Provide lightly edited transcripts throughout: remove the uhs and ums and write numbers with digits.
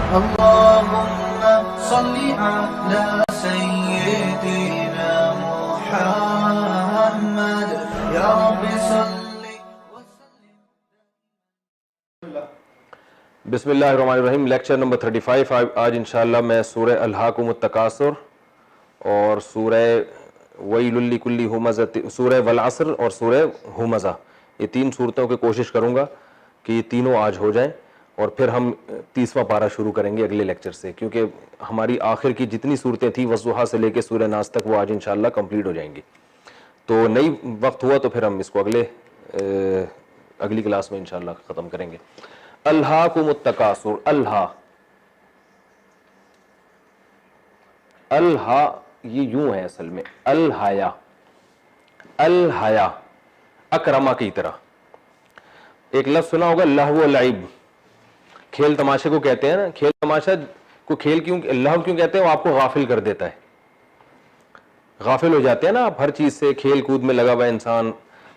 اللهم صل على سيدنا محمد یا رب صل وسلم. بسم اللہ الرحمن الرحیم. Lecture number 35. آج انشاءاللہ میں سورہ الہاکم التکاثر اور سورہ ویل لکل ہمزہ، سورہ والعصر اور سورہ ہمزہ، یہ تین صورتوں کی کوشش کروں گا کہ یہ تینوں آج ہو جائیں، اور پھر ہم 30واں پارہ شروع کریں گے اگلے لیکچر سے، کیونکہ ہماری آخر کی جتنی صورتیں تھیں والضحیٰ سے لے کے سورہ ناس تک وہ آج انشاءاللہ کمپلیٹ ہو جائیں گی. تو نئی وقت ہوا تو پھر ہم اس کو اگلی کلاس میں انشاءاللہ ختم کریں گے. الہاکم التکاثر. الہا یہ یوں ہے اصل میں، الحیا اکرما کی طرح. ایک لفظ سنا ہوگا لہو و لعب، کھیل تماشے کو کہتے ہیں نا. کھیل تماشا کو کھیل کیوں لہو کیوں کہتے ہیں؟ وہ آپ کو غافل کر دیتا ہے، غافل ہو جاتے ہیں نا آپ ہر چیز سے، کھیل کود میں لگا ہوا انسان.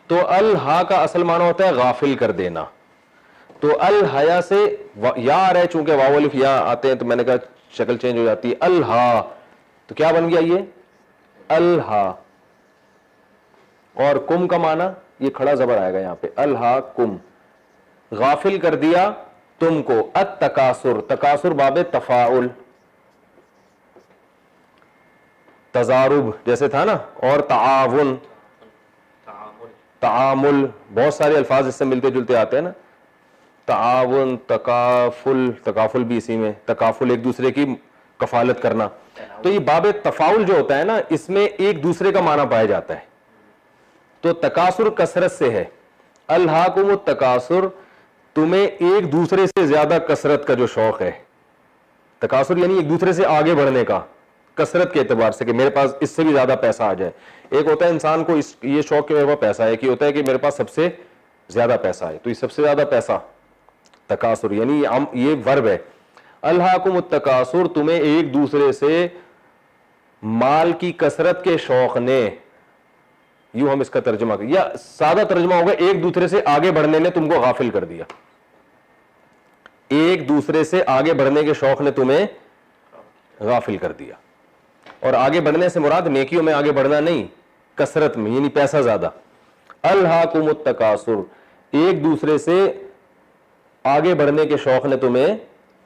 تو الہا کا اصل معنی ہوتا ہے غافل کر دینا. تو الحیا سے یا آ رہا ہے، چونکہ واو الف یا آتے ہیں تو میں نے کہا شکل چینج ہو جاتی ہے. الہا تو کیا بن گیا یہ الہا. اور کم کا معنی یہ کھڑا زبر آئے گا یہاں پہ، الہا کم، غافل کر دیا تم کو. التکاثر، تکاثر باب تفاعل، تضارب جیسے تھا نا، اور تعاون، تعامل، بہت سارے الفاظ اس سے ملتے جلتے آتے ہیں نا. تعاون، تکافل، تکافل بھی اسی میں، تکافل ایک دوسرے کی کفالت کرنا. تو یہ باب تفاعل جو ہوتا ہے نا، اس میں ایک دوسرے کا معنی پایا جاتا ہے. تو تکاثر کثرت سے ہے. الہاکم التکاثر، تمہیں ایک دوسرے سے زیادہ کثرت کا جو شوق ہے. تکاثر یعنی ایک دوسرے سے آگے بڑھنے کا، کثرت کے اعتبار سے کہ میرے پاس اس سے بھی زیادہ پیسہ آ جائے. ایک ہوتا ہے انسان کو یہ شوق کہ میرے پاس پیسہ ہے، کہ ہوتا ہے کہ میرے پاس سب سے زیادہ پیسہ ہے. تو یہ سب سے زیادہ پیسہ تکاثر، یعنی یہ ورب ہے. الہاکم التکاثر، تمہیں ایک دوسرے سے مال کی کثرت کے شوق نے، یوں ہم اس کا ترجمہ کریں، یا سادہ ترجمہ ہوگا ایک دوسرے سے آگے بڑھنے نے تم کو غافل کر دیا. ایک دوسرے سے آگے بڑھنے کے شوق نے تمہیں غافل کر دیا. اور آگے بڑھنے سے مراد نیکیوں میں آگے بڑھنا نہیں، کثرت میں، یعنی پیسہ زیادہ. الہاکم التکاثر، ایک دوسرے سے آگے بڑھنے کے شوق نے تمہیں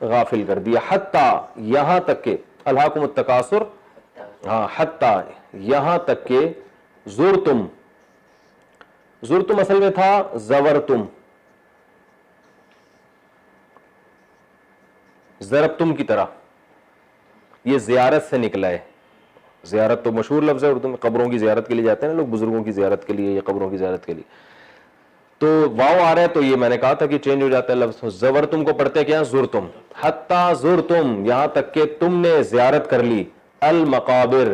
غافل کر دیا. حتی، یہاں تک کہ، الہاکم التکاثر، ہاں، حتی یہاں تک کہ، زرتم، زرتم اصل میں تھا زورتم، ضربتم کی طرح، یہ زیارت سے نکلا ہے. زیارت تو مشہور لفظ ہے اردو میں، قبروں کی زیارت کے لیے جاتے ہیں نا لوگ، بزرگوں کی زیارت کے لیے یا قبروں کی زیارت کے لیے. تو واو آ رہا ہے تو یہ میں نے کہا تھا کہ چینج ہو جاتا ہے لفظ. زورتم کو پڑھتے کیا؟ زرتم. حتی زرتم، یہاں تک کہ تم نے زیارت کر لی. المقابر،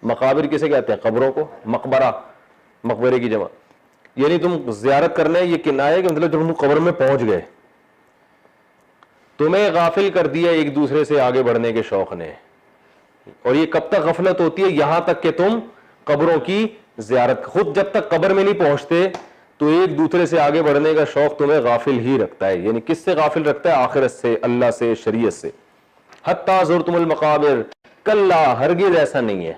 مقابر کسے کہتے ہیں؟ قبروں کو. مقبرہ، مقبرے کی جمع. یعنی تم زیارت کرنے، یہ کنایہ کہ مطلب جب تم قبر میں پہنچ گئے، تمہیں غافل کر دیا ایک دوسرے سے آگے بڑھنے کے شوق نے. اور یہ کب تک غفلت ہوتی ہے؟ یہاں تک کہ تم قبروں کی زیارت، خود جب تک قبر میں نہیں پہنچتے تو ایک دوسرے سے آگے بڑھنے کا شوق تمہیں غافل ہی رکھتا ہے. یعنی کس سے غافل رکھتا ہے؟ آخرت سے، اللہ سے، شریعت سے. حتی زرتم المقابر، کلا، ہرگز ایسا نہیں ہے.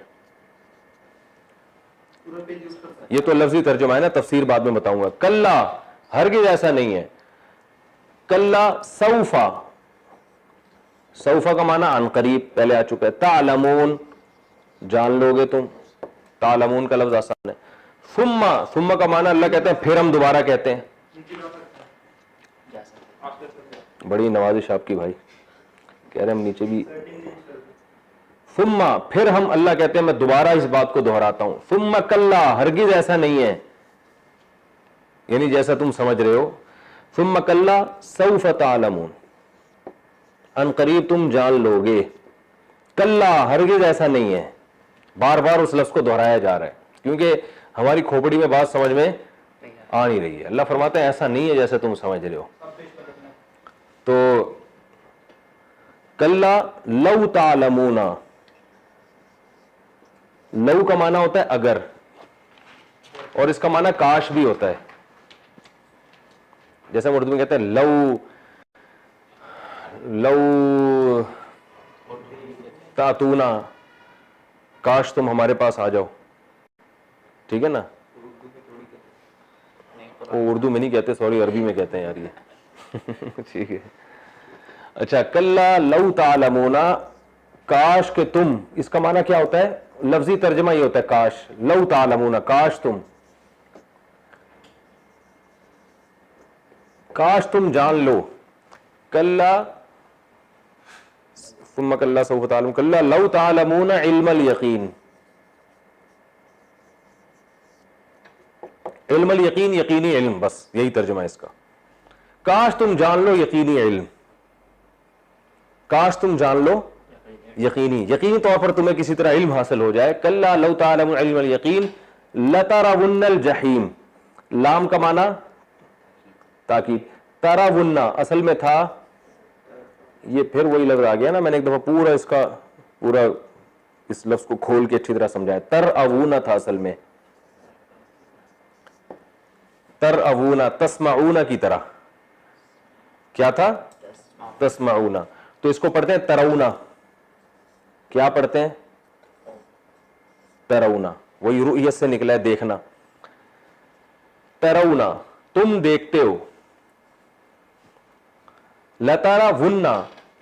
یہ تو لفظی ترجمہ ہے نا، تفسیر بعد میں بتاؤں گا. کلا، ہرگز ایسا نہیں ہے. کلا سوفا، سوفا کا معنی عن قریب پہلے آ چکا ہے. تعلمون، جان لو گے تم، تعلمون کا لفظ آسان ہے. ثم، ثم کا معنی اللہ کہتے ہیں پھر ہم دوبارہ کہتے ہیں. بڑی نوازش آپ کی بھائی، کہہ رہے ہم نیچے بھی. ثم، پھر ہم، اللہ کہتے ہیں میں دوبارہ اس بات کو دہراتا ہوں. ثم کلا، ہرگز ایسا نہیں ہے، یعنی جیسا تم سمجھ رہے ہو. ثم کلا سوف تعلمون، ان قریب تم جان لو گے. کلا، ہرگز ایسا نہیں ہے. بار بار اس لفظ کو دہرایا جا رہا ہے کیونکہ ہماری کھوپڑی میں بات سمجھ میں آ نہیں رہی ہے. اللہ فرماتا ہے ایسا نہیں ہے جیسے تم سمجھ رہے ہو. تو کلا لو تعلمون، لو کا معنی ہوتا ہے اگر، اور اس کا معنی کاش بھی ہوتا ہے. جیسے ہم اردو میں کہتے ہیں لو لو تاتونا، کاش تم ہمارے پاس آ جاؤ. ٹھیک ہے نا, وہ اردو میں نہیں کہتے, سوری عربی میں کہتے ہیں یار یہ. ٹھیک ہے. اچھا, کلا لو تعلمون, کاش کہ تم, اس کا معنی کیا ہوتا ہے؟ لفظی ترجمہ یہ ہوتا ہے کاش. لو تعلمون, کاش تم, کاش تم جان لو. کلا ثم کلا سوف تعلمون, کلا لو تعلمون علم الیقین. علم الیقین, یقینی علم, بس یہی ترجمہ ہے اس کا. کاش تم جان لو یقینی علم, کاش تم جان لو یقینی طور پر تمہیں کسی طرح علم حاصل ہو جائے. کلا لو تعلمون علم الیقین لترون الجحیم, لام کا معنی تاکید, ترون اصل میں تھا, یہ پھر وہی لفظ آ گیا نا, میں نے ایک دفعہ پورا اس کا پورا اس لفظ کو کھول کے اچھی طرح سمجھایا. ترون تھا اصل میں, ترون تسمعون کی طرح, کیا تھا؟ تسمعون. تو اس کو پڑھتے ہیں ترونا. کیا پڑھتے ہیں؟ ترونا, وہی رؤیت سے نکلا ہے دیکھنا. ترونا, تم دیکھتے ہو. لترون,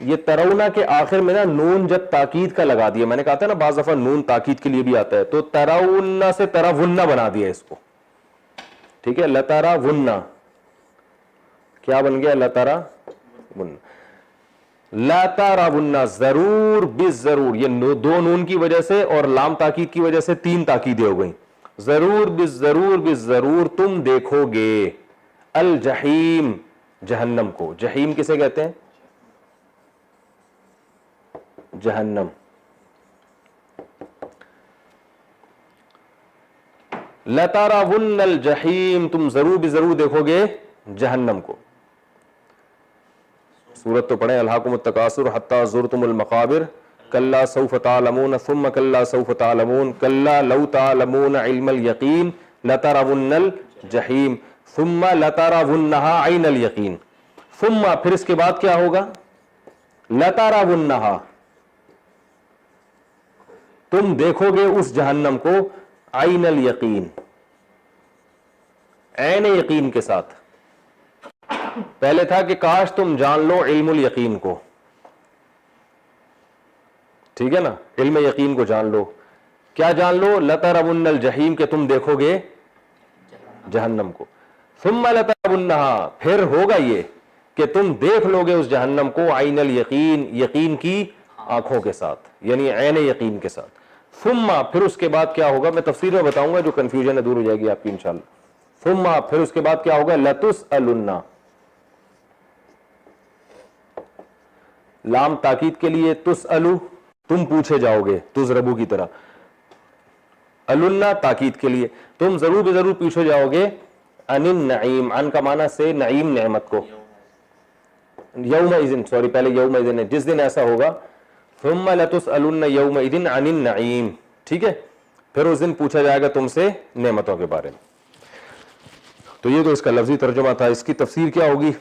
یہ ترونا کے آخر میں نا نون جب تاکید کا لگا دیا, میں نے کہا تھا نا بعض دفعہ نون تاکید کے لیے بھی آتا ہے, تو ترون سے ترون بنا دیا اس کو. ٹھیک ہے, لترون کیا بن گیا؟ لترون. لا ترون ضرور بالضرور, یہ دو نون کی وجہ سے اور لام تاکید کی وجہ سے تین تاکیدیں ہو گئیں. ضرور بالضرور, بالضرور تم دیکھو گے. الجحیم, جہنم کو. جحیم کسے کہتے ہیں؟ جہنم. لترون الجحیم, تم ضرور بضرور دیکھو گے جہنم کو. سورت تو پڑھیں, الہاکم التکاثر حتی زرتم المقابر, کلا سوف تعلمون ثم کلا سوف تعلمون, کلا لو تعلمون علم الیقین لترون الجحیم ثم لترونها عین الیقین. ثم پھر اس کے بعد کیا ہوگا؟ لترونها, تم دیکھو گے اس جہنم کو عین الیقین, عین یقین کے ساتھ. پہلے تھا کہ کاش تم جان لو علم الیقین کو, ٹھیک ہے نا, علم یقین کو جان لو. کیا جان لو؟ لترون الجحیم, کہ تم دیکھو گے جہنم کو. ثم لترونها, پھر ہوگا یہ کہ تم دیکھ لو گے اس جہنم کو عین الیقین, یقین کی آنکھوں کے ساتھ, یعنی عین یقین کے ساتھ. ثم پھر اس کے بعد کیا ہوگا, میں تفسیر میں بتاؤں گا, جو کنفیوژن ہے دور ہو جائے گی آپ کی انشاءاللہ. ثم پھر اس کے بعد کیا ہوگا؟ لتسألن, لام تاکید کے لیے, تسألو تم پوچھے جاؤ گے, تضربو کی طرح. النا تاکید کے لیے, تم ضرور بے ضرور پوچھے جاؤ گے. ان النعیم, ان کا معنی سے نعیم نعمت کو. یومئذ, سوری پہلے یومئذ ہے, جس دن ایسا ہوگا. ثم لتسألن یومئذ عن النعیم, ٹھیک ہے, پھر اس دن پوچھا جائے گا تم سے نعمتوں کے بارے میں. تو یہ تو اس کا لفظی ترجمہ تھا. اس کی تفسیر کیا ہوگی؟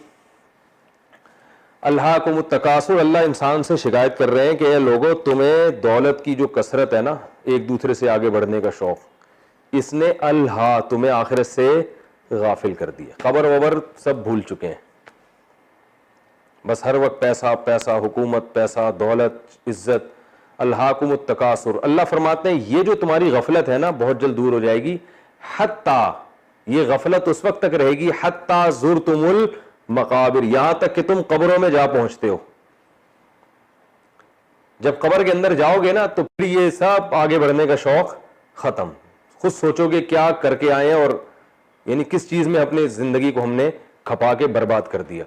الہاکم التکاثر, اللہ انسان سے شکایت کر رہے ہیں کہ اے لوگوں, تمہیں دولت کی جو کثرت ہے نا, ایک دوسرے سے آگے بڑھنے کا شوق, اس نے الہا, تمہیں آخرت سے غافل کر دیا. قبر وبر سب بھول چکے ہیں, بس ہر وقت پیسہ پیسہ, حکومت, پیسہ, دولت, عزت. الہاکم التکاثر, اللہ فرماتے ہیں یہ جو تمہاری غفلت ہے نا بہت جلد دور ہو جائے گی. حتی, یہ غفلت اس وقت تک رہے گی, حتی زرتم المقابر, یہاں تک کہ تم قبروں میں جا پہنچتے ہو. جب قبر کے اندر جاؤ گے نا تو پھر یہ سب آگے بڑھنے کا شوق ختم. خود سوچو گے کیا کر کے آئے ہیں, اور یعنی کس چیز میں اپنی زندگی کو ہم نے کھپا کے برباد کر دیا.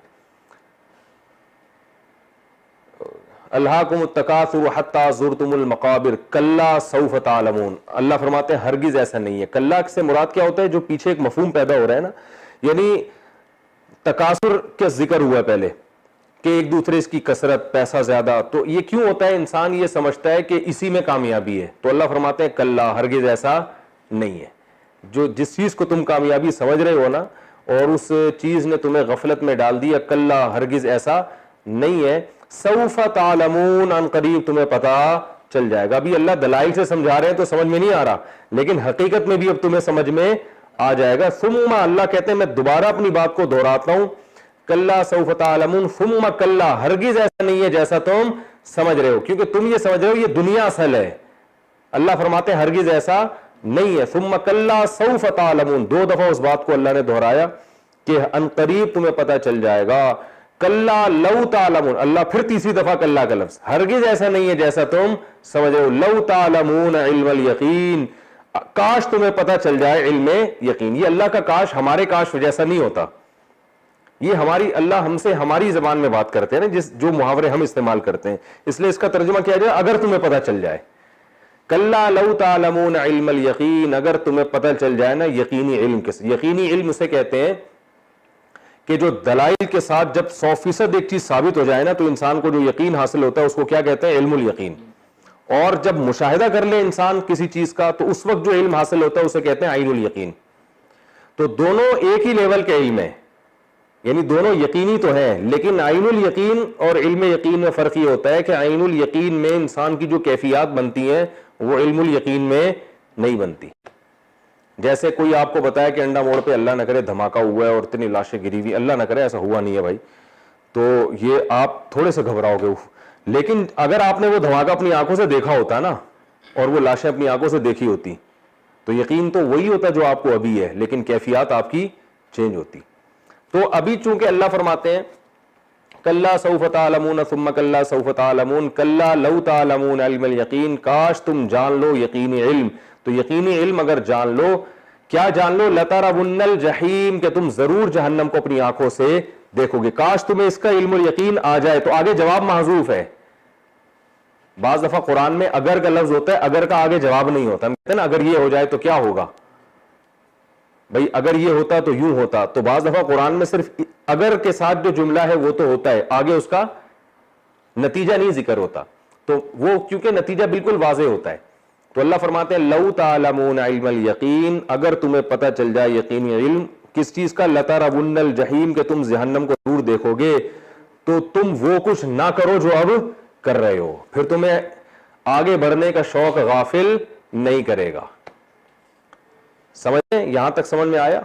الہاکم التکاثر حتی زرتم المقابر کلا سوف تعلمون. اللہ فرماتے ہیں ہرگز ایسا نہیں ہے. کلا سے مراد کیا ہوتا ہے؟ جو پیچھے ایک مفہوم پیدا ہو رہا ہے نا, یعنی تکاثر کا ذکر ہوا ہے پہلے کہ ایک دوسرے کی کثرت, پیسہ زیادہ, تو یہ کیوں ہوتا ہے؟ انسان یہ سمجھتا ہے کہ اسی میں کامیابی ہے. تو اللہ فرماتے ہیں کلا, ہرگز ایسا نہیں ہے. جو جس چیز کو تم کامیابی سمجھ رہے ہو نا, اور اس چیز نے تمہیں غفلت میں ڈال دیا, کلا ہرگز ایسا نہیں ہے. سوف تعلمون ان قریب تمہیں پتا چل جائے گا. ابھی اللہ دلائل سے سمجھا رہے ہیں تو سمجھ میں نہیں آ رہا, لیکن حقیقت میں بھی اب تمہیں سمجھ میں آ جائے گا. ثم اللہ کہتے ہیں میں دوبارہ اپنی بات کو دہراتا ہوں, کلا سوف تعلمون ثم کلا ہرگز ایسا نہیں ہے جیسا تم سمجھ رہے ہو, کیونکہ تم یہ سمجھ رہے ہو یہ دنیا اصل ہے. اللہ فرماتے ہیں ہرگز ایسا نہیں ہے. ثم کلا سوف تعلمون, 2 دفعہ اس بات کو اللہ نے دہرایا کہ ان قریب تمہیں پتہ چل جائے گا. کلا لو تعلمون, اللہ پھر تیسری دفعہ کلا کا لفظ, ہرگز ایسا نہیں ہے جیسا تم سمجھ رہے ہو. لو تعلمون علم الیقین, کاش تمہیں پتہ چل جائے علم یقین. یہ اللہ کا کاش ہمارے کاش جیسا نہیں ہوتا, یہ ہماری اللہ ہم سے ہماری زبان میں بات کرتے ہیں نا, جو محاورے ہم استعمال کرتے ہیں, اس لیے اس کا ترجمہ کیا جائے اگر تمہیں پتہ چل جائے. کلا لو تعلمون علم الیقین, اگر تمہیں پتہ چل جائے نا یقینی علم. یقینی علم اسے کہتے ہیں کہ جو دلائل کے ساتھ جب 100% ایک چیز ثابت ہو جائے نا تو انسان کو جو یقین حاصل ہوتا ہے اس کو کیا کہتے ہیں علم الیقین. اور جب مشاہدہ کر لے انسان کسی چیز کا تو اس وقت جو علم حاصل ہوتا ہے اسے کہتے ہیں عین الیقین. تو دونوں ایک ہی لیول کے علم ہیں, یعنی دونوں یقینی تو ہیں, لیکن عین الیقین اور علم یقین میں فرق یہ ہوتا ہے کہ عین الیقین میں انسان کی جو کیفیات بنتی ہیں وہ علم الیقین میں نہیں بنتی. جیسے کوئی آپ کو بتایا کہ انڈا موڑ پہ اللہ نہ کرے دھماکہ ہوا ہے اور اتنی لاشیں گری ہوئی, اللہ نہ کرے ایسا ہوا نہیں ہے بھائی, تو یہ آپ تھوڑے سے گھبراؤ گے. لیکن اگر آپ نے وہ دھماکہ اپنی آنکھوں سے دیکھا ہوتا نا اور وہ لاشیں اپنی آنکھوں سے دیکھی ہوتی تو یقین تو وہی ہوتا جو آپ کو ابھی ہے, لیکن کیفیات آپ کی چینج ہوتی. تو ابھی چونکہ اللہ فرماتے ہیں کلا سوف تعلمون ثم کلا سوف تعلمون کلا لو تعلمون علم الیقین, کاش تم جان لو یقینی علم. تو یقینی علم اگر جان لو, کیا جان لو, لترون الجحیم, کہ تم ضرور جہنم کو اپنی آنکھوں سے دیکھو گے. کاش تمہیں اس کا علم الیقین آ جائے. تو آگے جواب محذوف ہے. بعض دفعہ قرآن میں اگر کا لفظ ہوتا ہے, اگر کا آگے جواب نہیں ہوتا. ہم کہتے ہیں نا اگر یہ ہو جائے تو کیا ہوگا, بھئی اگر یہ ہوتا تو یوں ہوتا. تو بعض دفعہ قرآن میں صرف اگر کے ساتھ جو جملہ ہے وہ تو ہوتا ہے, آگے اس کا نتیجہ نہیں ذکر ہوتا. تو وہ کیونکہ نتیجہ بالکل واضح ہوتا ہے. تو اللہ فرماتے ہیں لو تعلمون علم الیقین, اگر تمہیں پتہ چل جائے یقینی علم کس چیز کا, لترون الجحیم, کہ تم جہنم کو ضرور دیکھو گے, تو تم وہ کچھ نہ کرو جو اب کر رہے ہو, پھر تمہیں آگے بڑھنے کا شوق غافل نہیں کرے گا. سمجھیں, یہاں تک سمجھ میں آیا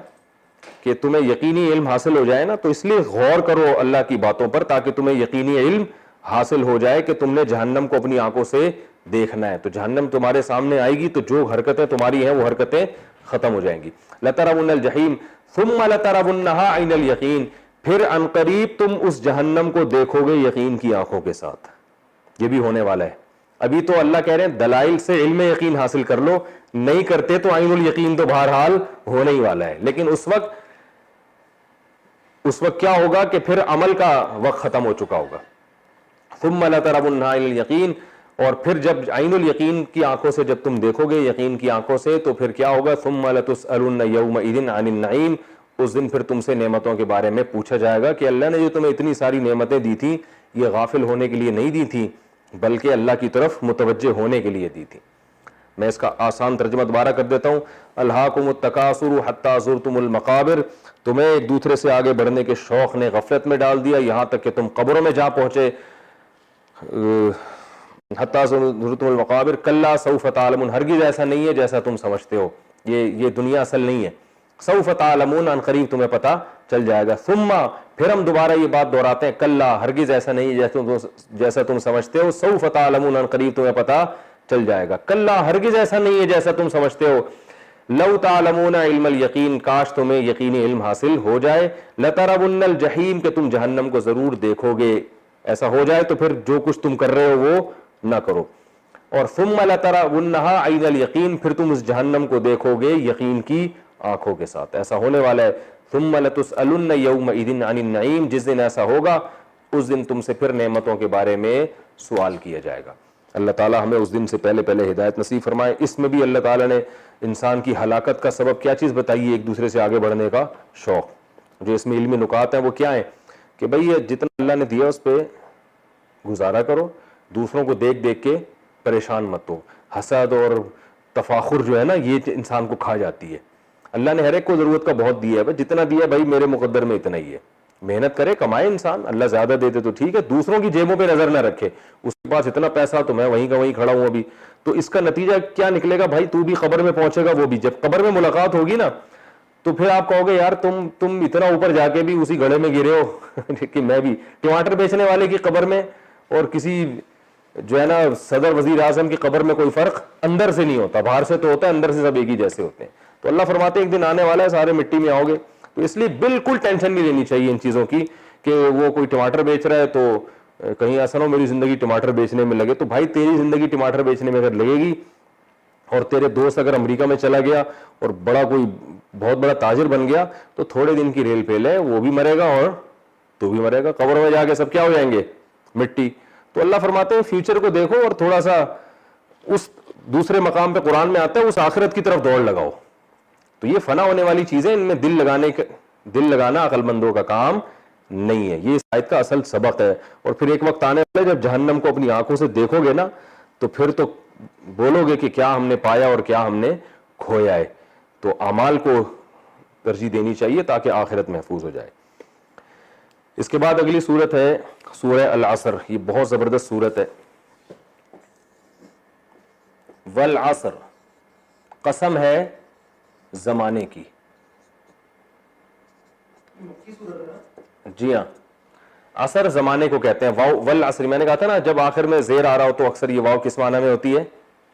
کہ تمہیں یقینی علم حاصل ہو جائے نا, تو اس لیے غور کرو اللہ کی باتوں پر تاکہ تمہیں یقینی علم حاصل ہو جائے کہ تم نے جہنم کو اپنی آنکھوں سے دیکھنا ہے. تو جہنم تمہارے سامنے آئے گی تو جو حرکتیں تمہاری ہیں وہ حرکتیں ختم ہو جائیں گی. لترون الجحیم ثم لترونها عین الیقین, پھر عنقریب تم اس جہنم کو دیکھو گے یقین کی آنکھوں کے ساتھ. یہ بھی ہونے والا ہے. ابھی تو اللہ کہہ رہے ہیں دلائل سے علم یقین حاصل کر لو, نہیں کرتے تو عین الیقین تو بہرحال ہونے ہی والا ہے. لیکن اس وقت کیا ہوگا کہ پھر عمل کا وقت ختم ہو چکا ہوگا. ثم لترونها عین الیقین, اور پھر جب عین الیقین کی آنکھوں سے جب تم دیکھو گے یقین کی آنکھوں سے تو پھر کیا ہوگا, ثم لتسألن یومئذ عن النعیم, اس دن پھر تم سے نعمتوں کے بارے میں پوچھا جائے گا کہ اللہ نے جو تمہیں اتنی ساری نعمتیں دی تھی یہ غافل ہونے کے لیے نہیں دی تھی بلکہ اللہ کی طرف متوجہ ہونے کے لیے دی تھی. میں اس کا آسان ترجمہ دوبارہ کر دیتا ہوں. الہاکم التکاثر حتی زرتم المقابر, تمہیں ایک دوسرے سے آگے بڑھنے کے شوق نے غفلت میں ڈال دیا یہاں تک کہ تم قبروں میں جا پہنچے. حتی زرتم المقابر کلا سوف تعلمون, ہرگز ایسا نہیں ہے جیسا تم سمجھتے ہو, یہ دنیا اصل نہیں ہے. سوف تعلمون, ان قریب تمہیں پتہ چل جائے گا. ثم, پھر ہم دوبارہ یہ بات دہراتے ہیں کلا, ہرگز ایسا نہیں ہے جیسا تم سمجھتے ہو. سوف تعلمون, ان قریب تمہیں پتہ چل جائے گا. کلا, ہرگز ایسا نہیں ہے جیسا تم سمجھتے ہو. لو تعلمون علم الیقین, کاش تمہیں یقینی علم حاصل ہو جائے. لترون الجحیم, کہ تم جہنم کو ضرور دیکھو گے. ایسا ہو جائے تو پھر جو کچھ تم کر رہے ہو وہ نہ کرو. اور ثم لترونها عین الیقین, پھر تم اس جہنم کو دیکھو گے یقین کی آنکھوں کے ساتھ. ایسا ہونے والا ہے. ثم لتسألن یومئذ عن النعیم, جس دن ایسا ہوگا اس دن تم سے پھر نعمتوں کے بارے میں سوال کیا جائے گا. اللہ تعالیٰ ہمیں اس دن سے پہلے ہدایت نصیب فرمائے. اس میں بھی اللہ تعالیٰ نے انسان کی ہلاکت کا سبب کیا چیز بتائی ہے, ایک دوسرے سے آگے بڑھنے کا شوق. جو اس میں علمی نکات ہیں وہ کیا ہیں کہ بھئی یہ جتنا اللہ نے دیا اس پہ گزارا کرو, دوسروں کو دیکھ دیکھ کے پریشان مت ہو. حسد اور تفاخر جو ہے نا یہ انسان کو کھا جاتی ہے. اللہ نے ہر ایک کو ضرورت کا بہت دیا ہے, جتنا دیا بھائی میرے مقدر میں اتنا ہی ہے, محنت کرے, کمائے انسان, اللہ زیادہ دیتے تو ٹھیک ہے, دوسروں کی جیبوں پہ نظر نہ رکھے, اس کے پاس اتنا پیسہ تو میں وہیں کا وہیں کھڑا ہوں ابھی. تو اس کا نتیجہ کیا نکلے گا بھائی, تو بھی قبر میں پہنچے گا, وہ بھی جب قبر میں ملاقات ہوگی نا تو پھر آپ کہو گے یار تم اتنا اوپر جا کے بھی اسی گڑھے میں گرے ہو کہ میں بھی. ٹماٹر بیچنے والے کی قبر میں اور کسی جو ہے نا صدر وزیر اعظم کی قبر میں کوئی فرق اندر سے نہیں ہوتا, باہر سے تو ہوتا ہے, اندر سے سب ایک ہی جیسے ہوتے ہیں. تو اللہ فرماتے ہیں ایک دن آنے والا ہے, سارے مٹی میں آؤ گے. تو اس لیے بالکل ٹینشن نہیں لینی چاہیے ان چیزوں کی کہ وہ کوئی ٹماٹر بیچ رہا ہے تو کہیں ایسا نہ ہو میری زندگی ٹماٹر بیچنے میں لگے. تو بھائی تیری زندگی ٹماٹر بیچنے میں اگر لگے گی اور تیرے دوست اگر امریکہ میں چلا گیا اور بڑا کوئی بہت بڑا تاجر بن گیا تو تھوڑے دن کی ریل پھیل ہے, وہ بھی مرے گا اور تو بھی مرے گا, قبر میں جا کے سب کیا ہو جائیں گے, مٹی. تو اللہ فرماتے ہیں فیوچر کو دیکھو اور تھوڑا سا اس دوسرے مقام پہ قرآن میں آتا ہے اس آخرت کی طرف دوڑ لگاؤ. تو یہ فنا ہونے والی چیزیں, ان میں دل لگانا عقل مندوں کا کام نہیں ہے. یہ اس آیت کا اصل سبق ہے. اور پھر ایک وقت آنے والا ہے جب جہنم کو اپنی آنکھوں سے دیکھو گے نا تو پھر تو بولو گے کہ کیا ہم نے پایا اور کیا ہم نے کھویا ہے. تو اعمال کو ترجیح دینی چاہیے تاکہ آخرت محفوظ ہو جائے. اس کے بعد اگلی صورت ہے سورہ العصر. یہ بہت زبردست صورت ہے. والعصر, قسم ہے زمانے کی. جی ہاں, عصر زمانے کو کہتے ہیں. واو والعصر, میں نے کہا تھا نا جب آخر میں زیر آ رہا ہو تو اکثر یہ واو کس معنی میں ہوتی ہے,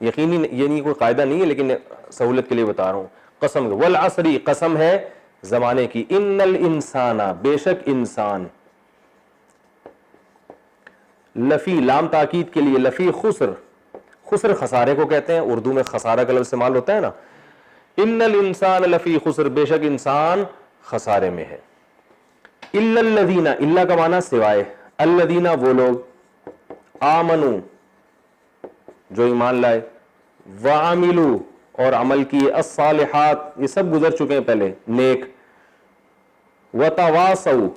یقینی یہ نہیں کوئی قاعدہ نہیں ہے لیکن سہولت کے لیے بتا رہا ہوں. قسم, والعصر, قسم ہے زمانے کی. ان الانسان, بے شک انسان, لفی, لام تاکید کے لیے, لفی خسر, خسر خسارے کو کہتے ہیں, اردو میں خسارہ کا لفظ استعمال ہوتا ہے نا. ان الانسان لفی خسر, بے شک انسان خسارے میں ہے. الا الذین, الا کا معنی سوائے, الذین وہ لوگ, آمنو جو ایمان لائے, وعملوا اور عمل کیے, الصالحات یہ سب گزر چکے ہیں پہلے, نیک, وتواصوا,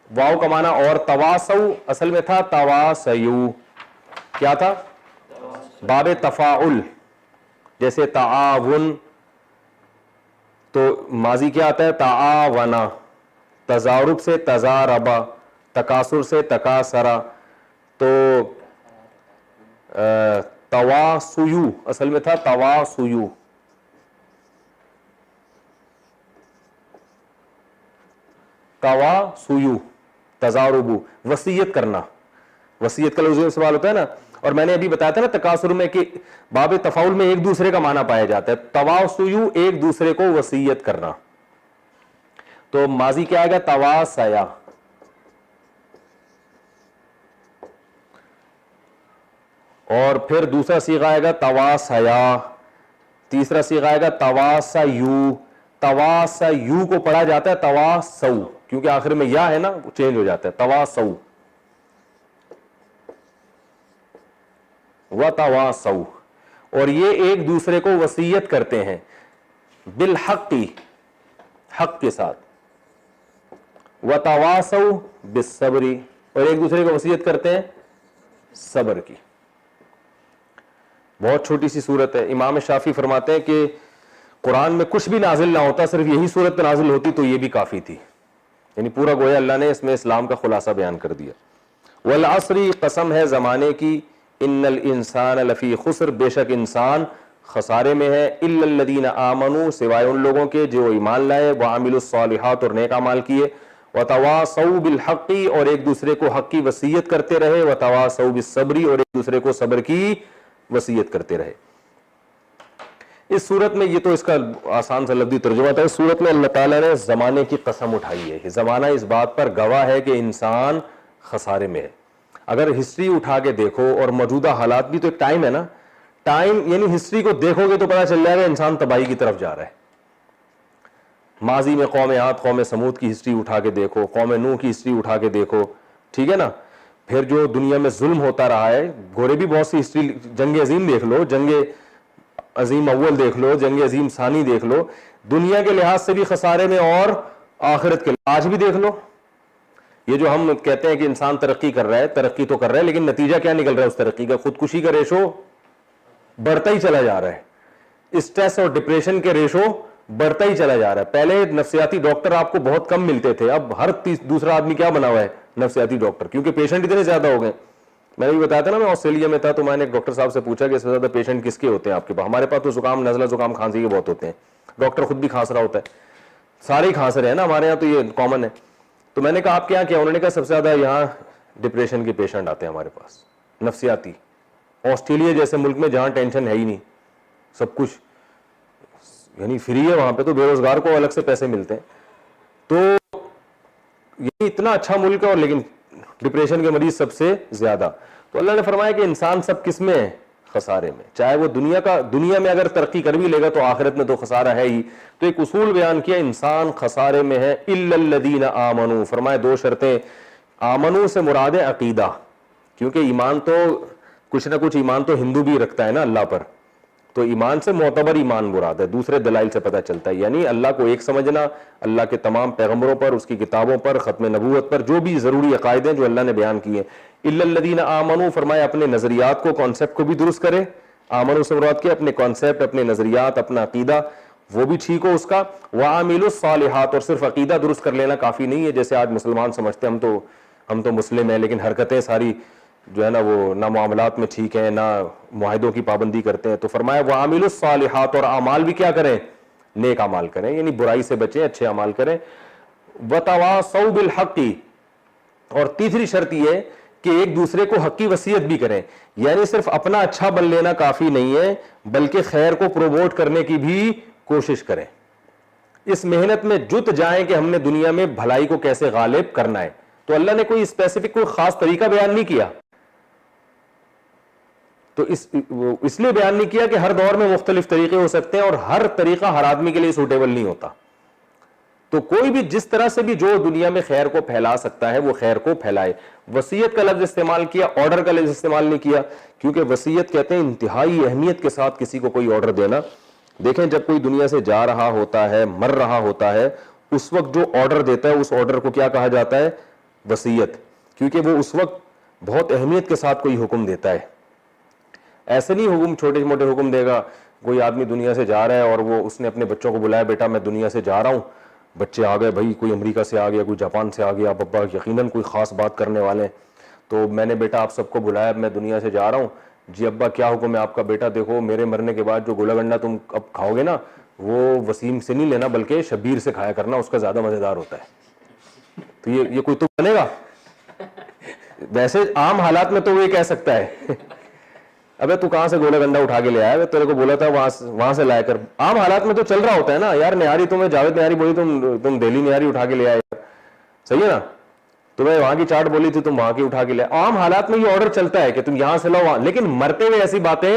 واو کا معنی اور, تواصوا اصل میں تھا تواصیو, کیا تھا باب تفاعل, جیسے تعاون تو ماضی کیا آتا ہے تعاونا, تزارب سے تزاربا, تکاثر سے تکاثرا, تو تواصیو اصل میں تھا تواصیو. تواصیو تزاربو, وصیت کرنا, وصیت کا لفظ استعمال ہوتا ہے نا. اور میں نے ابھی بتایا تھا نا تکاثر میں کہ باب تفاعل میں ایک دوسرے کا معنی پایا جاتا ہے. تواصیو ایک دوسرے کو وصیت کرنا, تو ماضی کیا آئے گا تواصیا, اور پھر دوسرا صیغہ آئے گا تواصیا, تیسرا صیغہ آئے گا تواصیو. تواصیو کو پڑھا جاتا ہے تواصو, کیونکہ آخر میں یا ہے نا چینج ہو جاتا ہے, تواصو وتواصوا, اور یہ ایک دوسرے کو وصیت کرتے ہیں, بالحق, حق کے ساتھ, وتواصوا بالصبر, اور ایک دوسرے کو وصیت کرتے ہیں صبر کی. بہت چھوٹی سی صورت ہے. امام شافعی فرماتے ہیں کہ قرآن میں کچھ بھی نازل نہ ہوتا, صرف یہی صورت نازل ہوتی تو یہ بھی کافی تھی, یعنی پورا گویا اللہ نے اس میں اسلام کا خلاصہ بیان کر دیا. والعصر, قسم ہے زمانے کی, ان الانسان لفی خسر, بے شک انسان خسارے میں ہے, الا الذین آمنوا, سوائے ان لوگوں کے جو ایمان لائے, وعملوا الصالحات اور نیک اعمال کیے, وتواصوا بالحق, اور ایک دوسرے کو حق کی وصیت کرتے رہے, وتواصوا بالصبر, اور ایک دوسرے کو صبر کی وصیت کرتے رہے. اس صورت میں, یہ تو اس کا آسان سا لفظی ترجمہ تھا, اس صورت میں اللہ تعالیٰ نے زمانے کی قسم اٹھائی ہے. زمانہ اس بات پر گواہ ہے کہ انسان خسارے میں ہے. اگر ہسٹری اٹھا کے دیکھو, اور موجودہ حالات بھی تو ایک ٹائم ہے نا, ٹائم یعنی ہسٹری کو دیکھو گے تو پتہ چل جائے گا انسان تباہی کی طرف جا رہا ہے. ماضی میں قوم عاد قوم سمود کی ہسٹری اٹھا کے دیکھو, قوم نوح کی ہسٹری اٹھا کے دیکھو, ٹھیک ہے نا. پھر جو دنیا میں ظلم ہوتا رہا ہے, گورے بھی بہت سی ہسٹری, جنگ عظیم دیکھ لو, جنگ عظیم اول دیکھ لو, جنگ عظیم ثانی دیکھ لو, دنیا کے لحاظ سے بھی خسارے میں اور آخرت کے, آج بھی دیکھ لو. یہ جو ہم کہتے ہیں کہ انسان ترقی کر رہا ہے, ترقی تو کر رہا ہے, لیکن نتیجہ کیا نکل رہا ہے اس ترقی کا؟ خودکشی کا ریشو بڑھتا ہی چلا جا رہا ہے, اسٹریس اور ڈپریشن کے ریشو بڑھتا ہی چلا جا رہا ہے. پہلے نفسیاتی ڈاکٹر آپ کو بہت کم ملتے تھے, اب ہر دوسرا آدمی کیا بنا ہوا ہے, نفسیاتی ڈاکٹر, کیونکہ پیشنٹ اتنے زیادہ ہو گئے. میں نے بھی بتایا تھا نا, میں آسٹریلیا میں تھا تو میں نے ایک ڈاکٹر صاحب سے پوچھا کہ سب سے زیادہ پیشنٹ کس کے ہوتے ہیں آپ کے پاس. ہمارے پاس تو زکام, نزلہ, زکام, کھانسی کے بہت ہوتے ہیں, ڈاکٹر خود بھی کھانس رہا ہوتا ہے, سارے ہی کھانس رہے ہیں نا ہمارے یہاں, تو یہ کامن ہے. تو میں نے کہا آپ کے یہاں کیا, انہوں نے کہا سب سے زیادہ یہاں ڈپریشن کے پیشنٹ آتے ہیں ہمارے پاس, نفسیاتی. آسٹریلیا جیسے ملک میں جہاں ٹینشن ہے ہی نہیں, سب کچھ یعنی فری ہے, وہاں پہ تو بے روزگار کو الگ سے پیسے ملتے ہیں. تو یہ اتنا اچھا ملک ہے, اور لیکن ڈپریشن کے مریض سب سے زیادہ. تو اللہ نے فرمایا کہ انسان سب کس میں ہے, خسارے میں. چاہے وہ دنیا میں اگر ترقی کر بھی لے گا تو آخرت میں تو خسارہ ہے ہی. تو ایک اصول بیان کیا, انسان خسارے میں ہے. الا الذین آمنوا, فرمایا دو شرطیں. آمنو سے مراد ہے عقیدہ, کیونکہ ایمان تو کچھ نہ کچھ ایمان تو ہندو بھی رکھتا ہے نا اللہ پر, تو ایمان سے معتبر ایمان مراد ہے, دوسرے دلائل سے پتہ چلتا ہے. یعنی اللہ کو ایک سمجھنا, اللہ کے تمام پیغمبروں پر, اس کی کتابوں پر, ختم نبوت پر, جو بھی ضروری عقائد ہیں جو اللہ نے بیان کیے. الا الذین آمنوا, فرمایا اپنے نظریات کو, کانسیپٹ کو بھی درست کرے. آمنو سے مراد کیا, اپنے کانسیپٹ, اپنے نظریات, اپنا عقیدہ وہ بھی ٹھیک ہو اس کا. وعاملوا الصالحات, اور صرف عقیدہ درست کر لینا کافی نہیں ہے, جیسے آج مسلمان سمجھتے ہیں ہم تو مسلم ہیں, لیکن حرکتیں ساری جو ہے نا وہ نہ معاملات میں ٹھیک ہیں, نہ معاہدوں کی پابندی کرتے ہیں. تو فرمایا وعاملوا الصالحات, اور اعمال بھی کیا کریں, نیک اعمال کریں, یعنی برائی سے بچیں, اچھے اعمال کریں. وتواصوا بالحق, اور تیسری شرط یہ ہے کہ ایک دوسرے کو حق کی وصیت بھی کریں. یعنی صرف اپنا اچھا بن لینا کافی نہیں ہے, بلکہ خیر کو پروموٹ کرنے کی بھی کوشش کریں. اس محنت میں جت جائیں کہ ہم نے دنیا میں بھلائی کو کیسے غالب کرنا ہے. تو اللہ نے کوئی اسپیسیفک کوئی خاص طریقہ بیان نہیں کیا, تو اس لیے بیان نہیں کیا کہ ہر دور میں مختلف طریقے ہو سکتے ہیں, اور ہر طریقہ ہر آدمی کے لیے سوٹیبل نہیں ہوتا. تو کوئی بھی جس طرح سے بھی جو دنیا میں خیر کو پھیلا سکتا ہے وہ خیر کو پھیلائے. وصیت کا لفظ استعمال کیا, آرڈر کا لفظ استعمال نہیں کیا, کیونکہ وصیت کہتے ہیں انتہائی اہمیت کے ساتھ کسی کو کوئی آرڈر دینا. دیکھیں جب کوئی دنیا سے جا رہا ہوتا ہے, مر رہا ہوتا ہے, اس وقت جو آرڈر دیتا ہے اس آرڈر کو کیا کہا جاتا ہے, وصیت, کیونکہ وہ اس وقت بہت اہمیت کے ساتھ کوئی حکم دیتا ہے. ایسے نہیں حکم, چھوٹے موٹے حکم دے گا. کوئی آدمی دنیا سے جا رہا ہے اور وہ اس نے اپنے بچوں کو بلایا, بیٹا میں دنیا سے جا رہا ہوں. بچے آ گئے, بھائی کوئی امریکہ سے آ گیا, کوئی جاپان سے آ گیا, ابا یقیناً کوئی خاص بات کرنے والے ہیں, تو میں نے بیٹا آپ سب کو بلایا, میں دنیا سے جا رہا ہوں. جی ابا کیا حکم ہے آپ کا؟ بیٹا دیکھو میرے مرنے کے بعد جو گولا گنڈا تم اب کھاؤ گے نا, وہ وسیم سے نہیں لینا بلکہ شبیر سے کھایا کرنا, اس کا زیادہ مزیدار ہوتا ہے. تو یہ کوئی تو بنے گا؟ ویسے عام حالات میں تو وہ یہ کہہ سکتا ہے ابے تو کہاں سے گولا گنڈا اٹھا کے لے آیا, تیرے کو بولا تھا وہاں سے لایا کر. عام حالات میں تو چل رہا ہوتا ہے نا, یار نہاری تمہیں جاوید نہاری بولی, تم دہلی نہاری اٹھا کے لے آئے, صحیح ہے نا, تمہیں وہاں کی چاٹ بولی تھی تم وہاں کی اٹھا کے لے. عام حالات میں یہ آرڈر چلتا ہے کہ تم یہاں سے لاؤ وہاں, لیکن مرتے ہوئے ایسی باتیں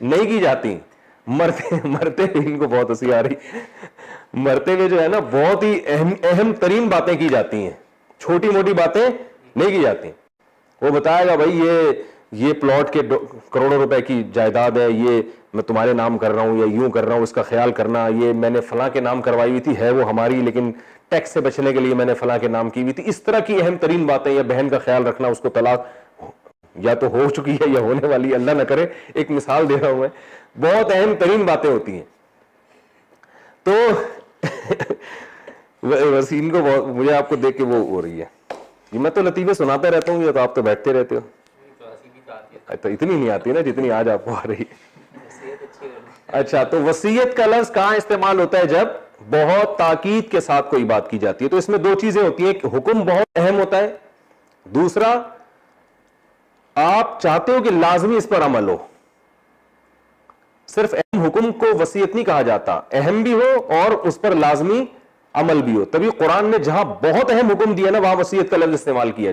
نہیں کی جاتی. مرتے ہوئے ان کو بہت ہنسی آ رہی, مرتے ہوئے جو ہے نا بہت ہی اہم ترین باتیں کی جاتی ہیں, چھوٹی موٹی باتیں نہیں کی جاتی. وہ بتائے گا بھائی یہ پلاٹ کے کروڑوں روپے کی جائیداد ہے, یہ میں تمہارے نام کر رہا ہوں یا یوں کر رہا ہوں, اس کا خیال کرنا, یہ میں نے فلاں کے نام کروائی ہوئی تھی, ہے وہ ہماری لیکن ٹیکس سے بچنے کے لیے میں نے فلاں کے نام کی ہوئی تھی. اس طرح کی اہم ترین باتیں, یا بہن کا خیال رکھنا, اس کو طلاق یا تو ہو چکی ہے یا ہونے والی, اللہ نہ کرے, ایک مثال دے رہا ہوں میں, بہت اہم ترین باتیں ہوتی ہیں. تو وسیم کو مجھے آپ کو دیکھ کے وہ ہو رہی ہے, میں تو لطیفے سناتا رہتا ہوں, یہ تو آپ تو بیٹھتے رہتے ہو, تو اتنی نہیں آتی نا جتنی آج آپ کو آ رہی ہے. اچھا, تو وصیت کا لفظ کہاں استعمال ہوتا ہے؟ جب بہت تاکید کے ساتھ کوئی بات کی جاتی ہے. تو اس میں دو چیزیں ہوتی ہیں, حکم بہت اہم ہوتا ہے, دوسرا آپ چاہتے ہو کہ لازمی اس پر عمل ہو. صرف اہم حکم کو وصیت نہیں کہا جاتا, اہم بھی ہو اور اس پر لازمی عمل بھی ہو. تبھی قرآن نے جہاں بہت اہم حکم دیا نا وہاں وصیت کا لفظ استعمال کیا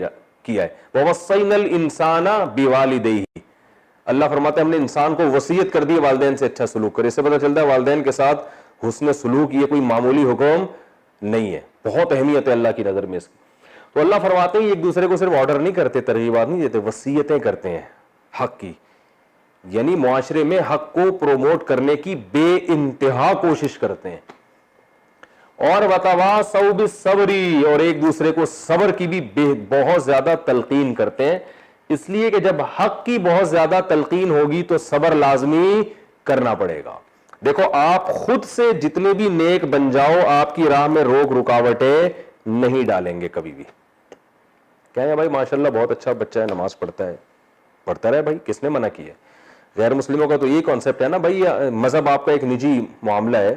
ہے. وَوَصَّيْنَا الْإِنسَانَ بِوَالِدَيْهِ, اللہ فرماتے ہیں ہم نے انسان کو وصیت کر دی والدین سے اچھا سلوک کرے. اس سے پتہ چلتا ہے والدین کے ساتھ حسن سلوک یہ کوئی معمولی حکم نہیں ہے, بہت اہمیت ہے اللہ کی نظر میں اس کی. تو اللہ فرماتے ہیں ایک دوسرے کو صرف آرڈر نہیں کرتے, ترغیبات نہیں دیتے, وصیتیں کرتے ہیں حق کی. یعنی معاشرے میں حق کو پروموٹ کرنے کی بے انتہا کوشش کرتے ہیں. اور وتواصوا بالصبر, اور ایک دوسرے کو صبر کی بھی بہت زیادہ تلقین کرتے ہیں. اس لیے کہ جب حق کی بہت زیادہ تلقین ہوگی تو صبر لازمی کرنا پڑے گا. دیکھو آپ خود سے جتنے بھی نیک بن جاؤ آپ کی راہ میں روک رکاوٹیں نہیں ڈالیں گے کبھی بھی. کہیں بھائی ماشاءاللہ بہت اچھا بچہ ہے, نماز پڑھتا ہے, پڑھتا رہے بھائی, کس نے منع کیا؟ غیر مسلموں کا تو یہی کانسیپٹ ہے نا بھائی, مذہب آپ کا ایک نجی معاملہ ہے,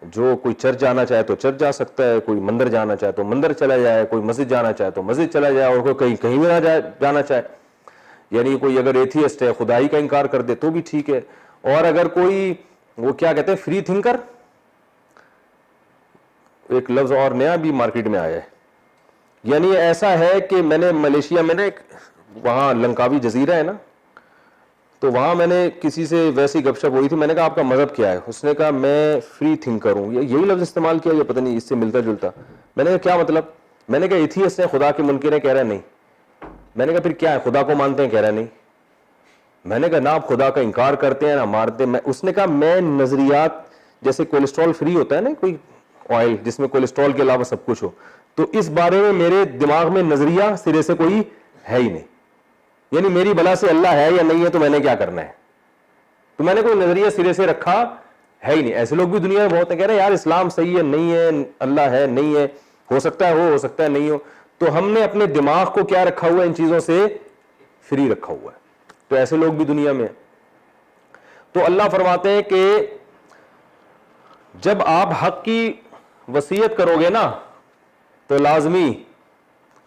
جو کوئی چرچ جانا چاہے تو چرچ جا سکتا ہے, کوئی مندر جانا چاہے تو مندر چلا جائے, کوئی مسجد جانا چاہے تو مسجد چلا جائے, اور کوئی کہیں بھی نہ جانا چاہے. یعنی کوئی اگر ایتھیسٹ ہے, خدائی کا انکار کر دے تو بھی ٹھیک ہے. اور اگر کوئی وہ کیا کہتے ہیں فری تھنکر, ایک لفظ اور نیا بھی مارکیٹ میں آیا ہے, یعنی ایسا ہے کہ میں نے ملیشیا میں نے وہاں لنکاوی جزیرہ ہے نا, تو وہاں میں نے کسی سے ویسی گپ شپ ہوئی تھی, میں نے کہا آپ کا مذہب کیا ہے؟ اس نے کہا میں فری تھنکر ہوں. یہی لفظ استعمال کیا, یہ پتہ نہیں اس سے ملتا جلتا. میں نے کہا کیا مطلب؟ میں نے کہا ایتھیسٹ ہیں, خدا کے منکر ہیں. کہہ رہا ہے نہیں. میں نے کہا پھر کیا ہے, خدا کو مانتے ہیں؟ کہہ رہا ہے نہیں. میں نے کہا نہ آپ خدا کا انکار کرتے ہیں نہ مارتے ہیں. اس نے کہا میں نظریات, جیسے کولیسٹرول فری ہوتا ہے نا کوئی آئل جس میں کولیسٹرول کے علاوہ سب کچھ ہو, تو اس بارے میں میرے دماغ میں نظریہ سرے سے کوئی ہے ہی نہیں. یعنی میری بلا سے اللہ ہے یا نہیں ہے تو میں نے کیا کرنا ہے؟ تو میں نے کوئی نظریہ سرے سے رکھا ہے ہی نہیں. ایسے لوگ بھی دنیا میں بہت ہیں, کہہ رہے ہیں یار اسلام صحیح ہے, نہیں ہے, اللہ ہے نہیں ہے, ہو سکتا ہے ہو سکتا ہے نہیں ہو. تو ہم نے اپنے دماغ کو کیا رکھا ہوا ہے؟ ان چیزوں سے فری رکھا ہوا ہے. تو ایسے لوگ بھی دنیا میں ہیں. تو اللہ فرماتے ہیں کہ جب آپ حق کی وصیت کرو گے نا تو لازمی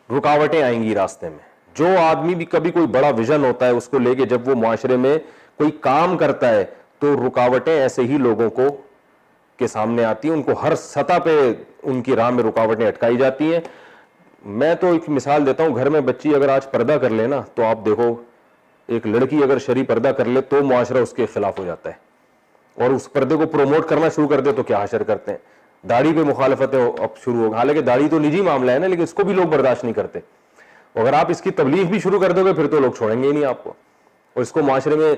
رکاوٹیں آئیں گی راستے میں. جو آدمی بھی کبھی کوئی بڑا ویژن ہوتا ہے اس کو لے کے جب وہ معاشرے میں کوئی کام کرتا ہے تو رکاوٹیں ایسے ہی لوگوں کو کے سامنے آتی ہیں, ان کو ہر سطح پہ ان کی راہ میں رکاوٹیں اٹکائی جاتی ہیں. میں تو ایک مثال دیتا ہوں, گھر میں بچی اگر آج پردہ کر لے نا تو آپ دیکھو, ایک لڑکی اگر شرعی پردہ کر لے تو معاشرہ اس کے خلاف ہو جاتا ہے, اور اس پردے کو پروموٹ کرنا شروع کر دے تو کیا حشر کرتے ہیں. داڑھی پہ مخالفتیں اب شروع ہو, حالانکہ داڑھی تو نجی معاملہ ہے نا, لیکن اس کو بھی لوگ برداشت نہیں کرتے. اگر آپ اس کی تبلیغ بھی شروع کر دو گے پھر تو لوگ چھوڑیں گے ہی نہیں آپ کو. اور اس کو معاشرے میں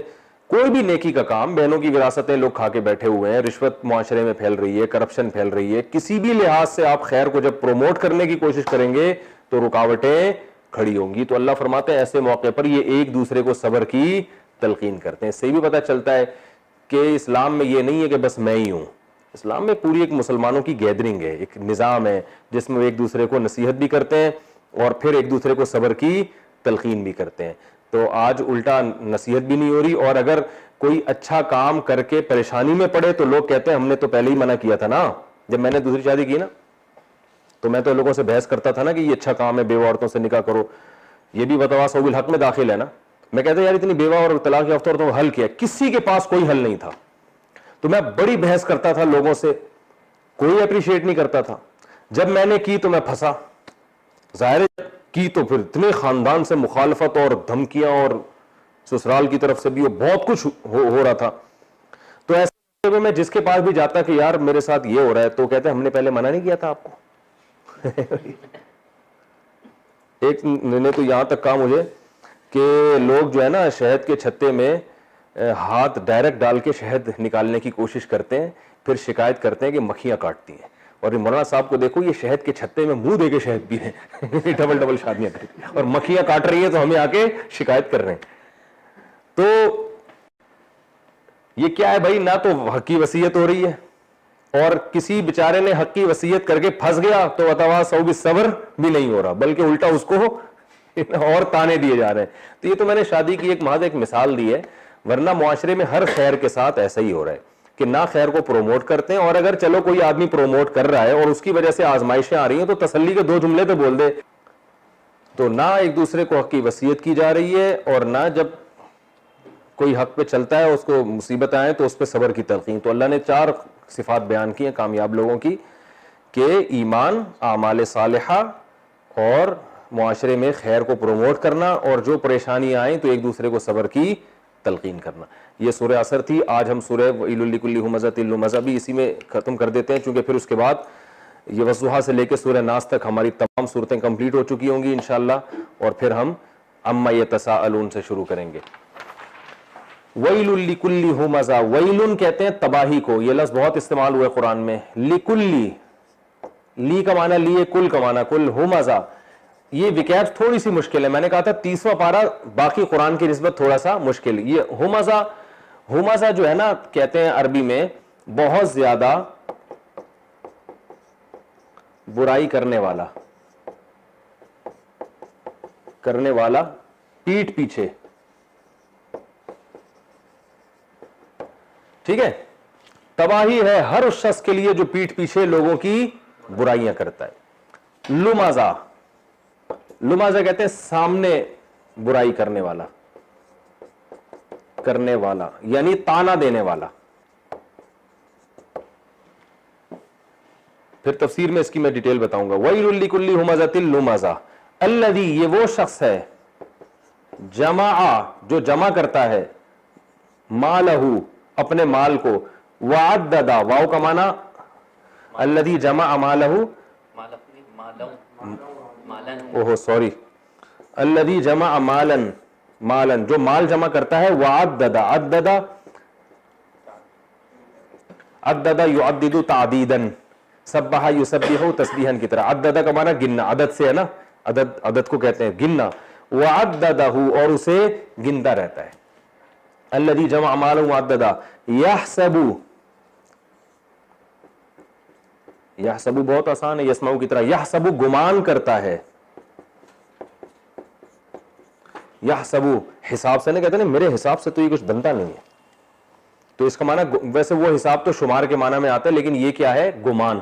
کوئی بھی نیکی کا کام, بہنوں کی وراثتیں لوگ کھا کے بیٹھے ہوئے ہیں, رشوت معاشرے میں پھیل رہی ہے, کرپشن پھیل رہی ہے, کسی بھی لحاظ سے آپ خیر کو جب پروموٹ کرنے کی کوشش کریں گے تو رکاوٹیں کھڑی ہوں گی. تو اللہ فرماتے ہیں ایسے موقع پر یہ ایک دوسرے کو صبر کی تلقین کرتے ہیں. اس سے بھی پتہ چلتا ہے کہ اسلام میں یہ نہیں ہے کہ بس میں ہی ہوں. اسلام میں پوری ایک مسلمانوں کی گیدرنگ ہے, ایک نظام ہے جس میں ایک دوسرے کو نصیحت بھی کرتے ہیں اور پھر ایک دوسرے کو صبر کی تلقین بھی کرتے ہیں. تو آج الٹا نصیحت بھی نہیں ہو رہی, اور اگر کوئی اچھا کام کر کے پریشانی میں پڑے تو لوگ کہتے ہیں ہم نے تو پہلے ہی منع کیا تھا نا. جب میں نے دوسری شادی کی نا تو میں تو لوگوں سے بحث کرتا تھا نا کہ یہ اچھا کام ہے, بیوہ عورتوں سے نکاح کرو, یہ بھی بتواصوا بالحق میں داخل ہے نا. میں کہتا یار اتنی بیوہ اور طلاق یافتہ عورتوں کو حل کیا, کسی کے پاس کوئی حل نہیں تھا. تو میں بڑی بحث کرتا تھا لوگوں سے, کوئی اپریشیٹ نہیں کرتا تھا. جب میں نے کی تو میں پھنسا, ظاہر کی تو پھر اتنے خاندان سے مخالفت اور دھمکیاں اور سسرال کی طرف سے بھی بہت کچھ ہو رہا تھا. تو ایسے میں جس کے پاس بھی جاتا کہ یار میرے ساتھ یہ ہو رہا ہے تو کہتے ہم نے پہلے منع نہیں کیا تھا آپ کو. ایک نے تو یہاں تک کہا مجھے کہ لوگ جو ہے نا شہد کے چھتے میں ہاتھ ڈائریکٹ ڈال کے شہد نکالنے کی کوشش کرتے ہیں, پھر شکایت کرتے ہیں کہ مکھیاں کاٹتی ہیں. اور مولانا صاحب کو دیکھو, یہ شہد کے چھتے میں منہ دے کے شہد بھی ہیں, ڈبل شادیاں کرتی ہیں اور مکھیاں کاٹ رہی ہیں تو ہمیں آ کے شکایت کر رہے ہیں. تو یہ کیا ہے بھائی, نہ تو حق کی وصیت ہو رہی ہے, اور کسی بیچارے نے حق کی وصیت کر کے پھنس گیا تو وتواصوا بالصبر بھی نہیں ہو رہا, بلکہ الٹا اس کو اور تانے دیے جا رہے ہیں. تو یہ تو میں نے شادی کی ایک محض ایک مثال دی ہے, ورنہ معاشرے میں ہر خیر کے ساتھ ایسا ہی ہو رہا ہے کہ نہ خیر کو پروموٹ کرتے ہیں, اور اگر چلو کوئی آدمی پروموٹ کر رہا ہے اور اس کی وجہ سے آزمائشیں آ رہی ہیں تو تسلی کے 2 جملے تو بول دے. تو نہ ایک دوسرے کو حق کی وصیت کی جا رہی ہے, اور نہ جب کوئی حق پہ چلتا ہے اس کو مصیبت آئے تو اس پہ صبر کی تلقین. تو اللہ نے 4 صفات بیان کی ہیں کامیاب لوگوں کی, کہ ایمان, اعمال صالحہ, اور معاشرے میں خیر کو پروموٹ کرنا, اور جو پریشانی آئیں تو ایک دوسرے کو صبر کی تلقین کرنا. یہ سورہ عصر تھی. آج ہم سورہ ویل لکل ہمزۃ لمزہ بھی اسی میں ختم کر دیتے ہیں, چونکہ پھر اس کے بعد یہ والضحیٰ سے لے کے سورہ ناس تک ہماری تمام صورتیں کمپلیٹ ہو چکی ہوں گی انشاءاللہ, اور پھر ہم عما یتساءلون سے شروع کریں گے. ویل لکل ہمزہ, ویل کہتے ہیں تباہی کو, یہ لفظ بہت استعمال ہوا ہے قرآن میں. لکلی, لی کا معنی لیے, کل کا معنی کل, ہمزہ یہ وکیب تھوڑی سی مشکل ہے. میں نے کہا تھا 30واں پارہ باقی قرآن کی نسبت تھوڑا سا مشکل. یہ ہمزہ جو ہے نا کہتے ہیں عربی میں بہت زیادہ برائی کرنے والا پیٹھ پیچھے. ٹھیک ہے, تباہی ہے ہر اس شخص کے لیے جو پیٹھ پیچھے لوگوں کی برائیاں کرتا ہے. لمزہ کہتے ہیں سامنے برائی کرنے والا یعنی تانا دینے والا. پھر تفسیر میں اس کی میں ڈیٹیل بتاؤں گا. وَيْلٌ لِكُلِّ هُمَزَةٍ لُمَزَةٍ الَّذِي یہ وہ شخص ہے جمع جو جمع کرتا ہے مالہ اپنے مال کو وعدد واو کا معنی الذي جمع مالہ الذي جمع مالا جو مال جمع کرتا ہے وعدد عدد يعدد تعدیدا سبح یسبح تسبیحا کی طرح. عدد کا معنی گننا, عدد سے ہے نا, عدد کو کہتے ہیں گننا. وعددہ اور اسے گنتا رہتا ہے. الذی جمع مالا وعددہ یحسب بہت آسان ہے, یسمعو کی طرح. یحسب گمان کرتا ہے, یحسب حساب سے نہیں کہتے نا میرے حساب سے تو یہ کچھ بنتا نہیں ہے, تو اس کا معنی ویسے وہ حساب تو شمار کے معنی میں آتا ہے لیکن یہ کیا ہے گمان.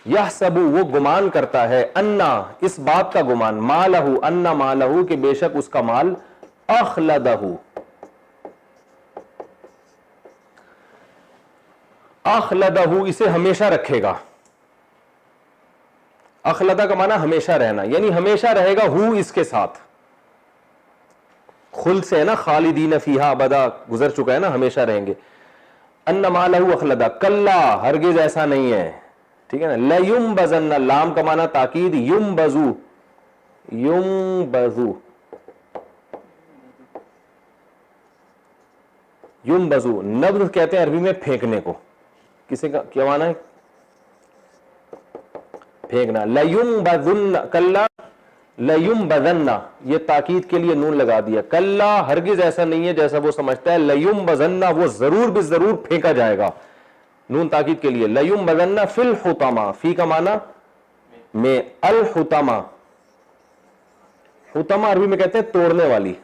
یحسب وہ گمان کرتا ہے انا اس بات کا گمان مالہ انا مالہ کہ بے شک اس کا مال اخلدہ اسے ہمیشہ رکھے گا. اخلدہ کا معنی ہمیشہ رہنا یعنی ہمیشہ رہے گا ہو اس کے ساتھ. خلد سے ہے نا, خالدین فیہا ابدا گزر چکا ہے نا, ہمیشہ رہیں گے. ان مالہ اخلدہ کلا ہرگز ایسا نہیں ہے. ٹھیک ہے نا. لینبذن لام کا معنی تاکید, یمبذو نبذ کہتے ہیں عربی میں پھینکنے کو. کسی کا کیا معنی ہے پھینکنا. لینبذن کلا لینبذن یہ تاکید کے لیے نون لگا دیا. کلا ہرگز ایسا نہیں ہے جیسا وہ سمجھتا ہے. لینبذن وہ ضرور بھی ضرور پھینکا جائے گا, نون تاکید کے لیے. لینبذن فی الحطمہ فی کا معنی میں, الحطمہ حطمہ عربی میں کہتے ہیں توڑنے والی.